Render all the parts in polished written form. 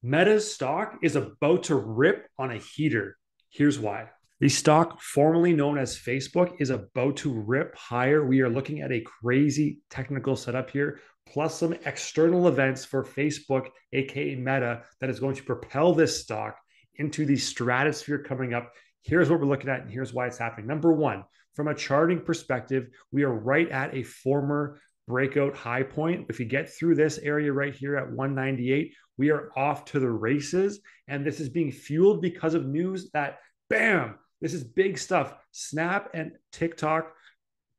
Meta's stock is about to rip on a heater. Here's why. The stock, formerly known as Facebook, is about to rip higher. We are looking at a crazy technical setup here, plus some external events for Facebook, aka Meta, that is going to propel this stock into the stratosphere coming up. Here's what we're looking at, and here's why it's happening. Number one, from a charting perspective, we are right at a former breakout high point. If you get through this area right here at 198, we are off to the races. And this is being fueled because of news that, bam, this is big stuff. Snap and TikTok,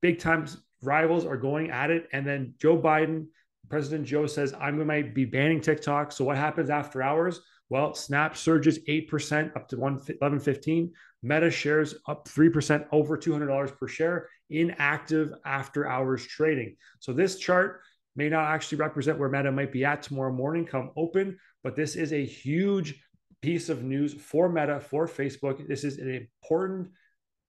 big time rivals, are going at it. And then Joe Biden, President Joe, says, I'm going to be banning TikTok. So what happens after hours? Well, Snap surges 8% up to 11.15. Meta shares up 3%, over $200 per share in active after hours trading. So this chart may not actually represent where Meta might be at tomorrow morning come open, but this is a huge piece of news for Meta, for Facebook. This is an important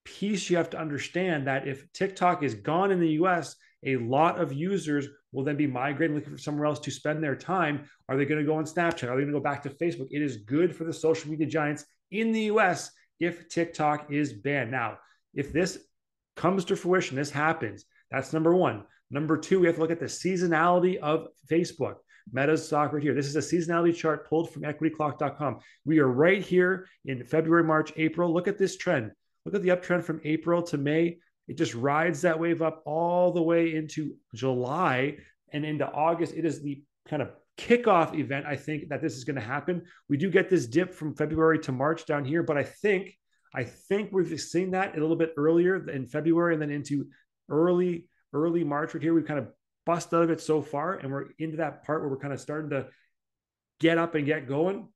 piece. You have to understand that if TikTok is gone in the US, a lot of users will then be migrating, looking for somewhere else to spend their time. Are they going to go on Snapchat? Are they going to go back to Facebook? It is good for the social media giants in the US if TikTok is banned. Now, if this comes to fruition, this happens, that's number one. Number two, we have to look at the seasonality of Facebook. Meta's stock right here. This is a seasonality chart pulled from equityclock.com. We are right here in February, March, April. Look at this trend. Look at the uptrend from April to May. It just rides that wave up all the way into July and into August. It is the kind of kickoff event, I think, that this is going to happen. We do get this dip from February to March down here, but I think we've seen that a little bit earlier in February and then into early March right here. We've kind of busted out of it so far, and we're into that part where we're kind of starting to get up and get going.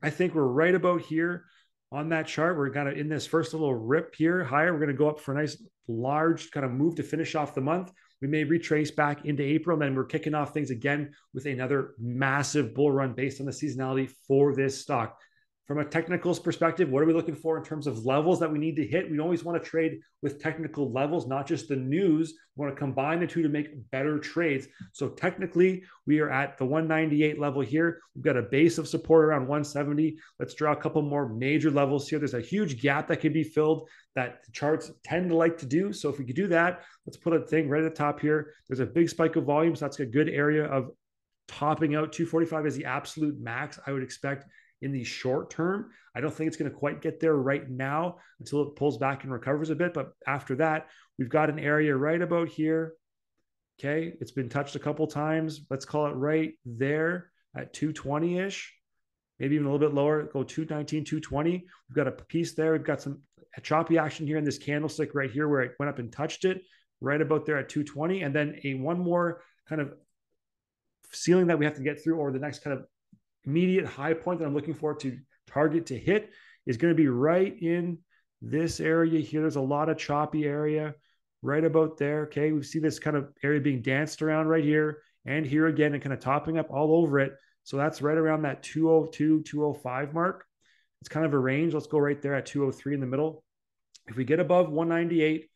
I think we're right about here on that chart. We're kind of in this first little rip here higher. We're going to go up for a nice large kind of move to finish off the month. We may retrace back into April, and then we're kicking off things again with another massive bull run based on the seasonality for this stock. From a technicals perspective, what are we looking for in terms of levels that we need to hit? We always want to trade with technical levels, not just the news. We want to combine the two to make better trades. So technically, we are at the 198 level here. We've got a base of support around 170. Let's draw a couple more major levels here. There's a huge gap that can be filled that the charts tend to like to do. So if we could do that, let's put a thing right at the top here. There's a big spike of volume, so that's a good area of topping out. 245 is the absolute max I would expect in the short term. I don't think it's going to quite get there right now until it pulls back and recovers a bit. But after that, we've got an area right about here. Okay. It's been touched a couple times. Let's call it right there at 220-ish, maybe even a little bit lower. Go 219, 220. We've got a piece there. We've got some choppy action here in this candlestick right here where it went up and touched it right about there at 220. And then one more kind of ceiling that we have to get through, or the next kind of immediate high point that I'm looking for to target to hit, is going to be right in this area here. There's a lot of choppy area right about there. Okay. We see this kind of area being danced around right here and here again and kind of topping up all over it. So that's right around that 202, 205 mark. It's kind of a range. Let's go right there at 203 in the middle. If we get above 198,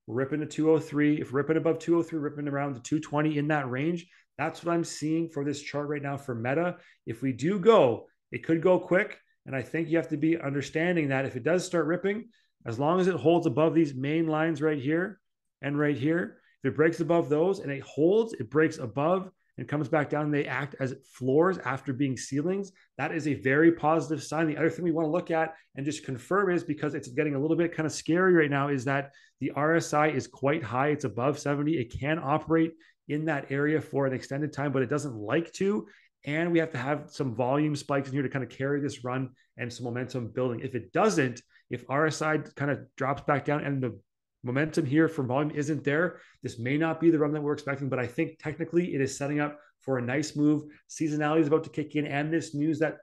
we're ripping to 203. If we're ripping above 203, ripping around to 220 in that range. That's what I'm seeing for this chart right now for Meta. If we do go, it could go quick. And I think you have to be understanding that if it does start ripping, as long as it holds above these main lines right here and right here, if it breaks above those and it holds, it breaks above and comes back down, and they act as floors after being ceilings, that is a very positive sign. The other thing we want to look at and just confirm is, because it's getting a little bit kind of scary right now, is that the RSI is quite high. It's above 70. It can operate in that area for an extended time, but it doesn't like to. And we have to have some volume spikes in here to kind of carry this run and some momentum building. If it doesn't, if RSI kind of drops back down and the momentum here for volume isn't there, this may not be the run that we're expecting, but I think technically it is setting up for a nice move. Seasonality is about to kick in, and this news that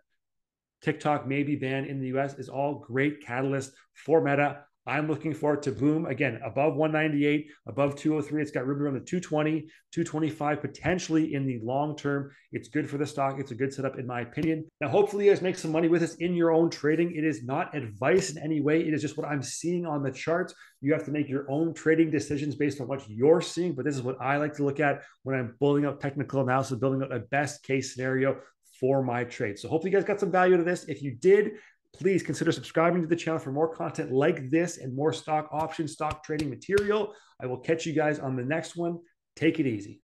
TikTok may be banned in the US is all great catalyst for Meta. I'm looking forward to boom again above 198, above 203. It's got room around the 220, 225 potentially in the long term. It's good for the stock. It's a good setup in my opinion. Now, hopefully you guys make some money with this in your own trading. It is not advice in any way. It is just what I'm seeing on the charts. You have to make your own trading decisions based on what you're seeing, but this is what I like to look at when I'm building up technical analysis, building up a best case scenario for my trade. So hopefully you guys got some value to this. If you did, please consider subscribing to the channel for more content like this and more stock options, stock trading material. I will catch you guys on the next one. Take it easy.